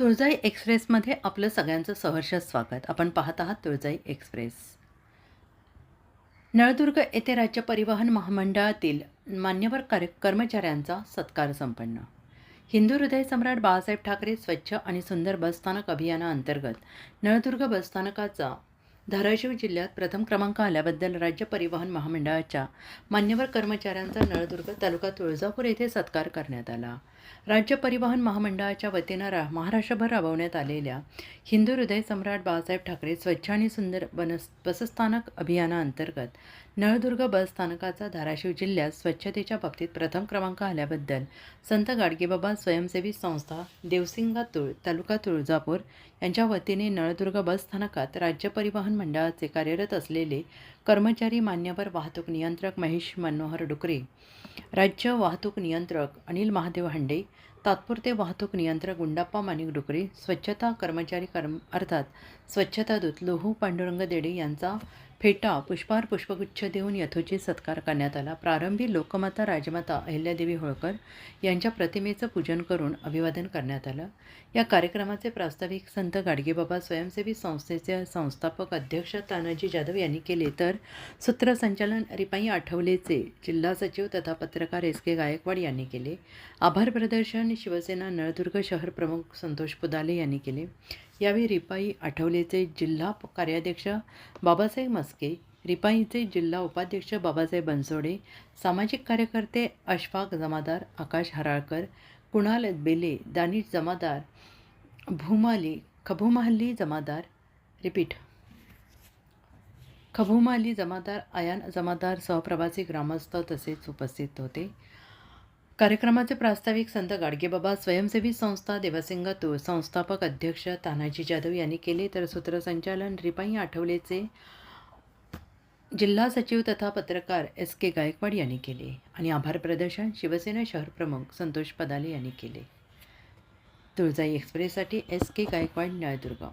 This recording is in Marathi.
तुळजाई एक्सप्रेसमध्ये आपलं सगळ्यांचं सहर्ष स्वागत. आपण पाहत आहात तुळजाई एक्सप्रेस. नळदुर्ग येथे राज्य परिवहन महामंडळातील मान्यवर कर्मचाऱ्यांचा सत्कार संपन्न. हिंदू हृदय सम्राट बाळासाहेब ठाकरे स्वच्छ आणि सुंदर बसस्थानक अभियानाअंतर्गत नळदुर्ग बसस्थानकाचा धाराशिव जिल्ह्यात प्रथम क्रमांक आल्याबद्दल राज्य परिवहन महामंडळाच्या मान्यवर कर्मचाऱ्यांचा नळदुर्ग तालुका तुळजापूर येथे सत्कार करण्यात आला. राज्य परिवहन महामंडळाच्या वतीनं महाराष्ट्रभर राबवण्यात आलेल्या हिंदू हृदय सम्राट बाळासाहेब ठाकरे स्वच्छ आणि सुंदर बसस्थानक अभियानाअंतर्गत नळदुर्ग बसस्थानकाचा धाराशिव जिल्ह्यात स्वच्छतेच्या बाबतीत प्रथम क्रमांक आल्याबद्दल संत गाडगेबाबा स्वयंसेवी संस्था देवसिंगा तालुका तुळजापूर यांच्या वतीने नळदुर्ग बसस्थानकात राज्य परिवहन मंडळाचे कार्यरत असलेले कर्मचारी मान्यवर वाहतूक नियंत्रक महेश मनोहर डुकरे, राज्य वाहतूक नियंत्रक अनिल महादेव हंडे, तात्पुरते वाहतूक नियंत्रक गुंडाप्पा माणिक डुकरे, स्वच्छता कर्मचारी अर्थात स्वच्छता दूत लोहू पांडुरंग देडे यांचा फेटा पुष्पहार पुष्पगुच्छ देऊन यथोचित सत्कार करण्यात आला. प्रारंभी लोकमाता राजमाता अहिल्यादेवी होळकर यांच्या प्रतिमेचं पूजन करून अभिवादन करण्यात आलं. या कार्यक्रमाचे प्रास्ताविक संत गाडगेबाबा स्वयंसेवी संस्थेचे संस्थापक अध्यक्ष तानाजी जाधव यांनी केले, तर सूत्रसंचालन रिपाई आठवलेचे जिल्हा सचिव तथा पत्रकार एस के गायकवाड यांनी केले. आभार प्रदर्शन शिवसेना नळदुर्ग शहर प्रमुख संतोष पुदाले यांनी केले. यावेळी रिपाई आठवलेचे जिल्हा कार्याध्यक्ष बाबासाहेब मस्के, रिपाईचे जिल्हा उपाध्यक्ष बाबासाहेब बनसोडे, सामाजिक कार्यकर्ते अशफाक जमादार, आकाश हराळकर, कुणाल बेले, दानिश जमादार, खबुमाहल्ली जमादार, आयान जमादार, सहप्रवासी ग्रामस्थ तसेच उपस्थित होते. कार्यक्रमाचे प्रास्ताविक संत गाडगेबाबा स्वयंसेवी संस्था देवसिंगा संस्थापक अध्यक्ष तानाजी जाधव यांनी केले, तर सूत्रसंचालन रिपाई आठवलेचे जिल्हा सचिव तथा पत्रकार एस के गायकवाड यांनी केले आणि आभार प्रदर्शन शिवसेना शहर प्रमुख संतोष पदाले यांनी केले. तुळजाई एक्सप्रेससाठी एस के गायकवाड, नळदुर्ग.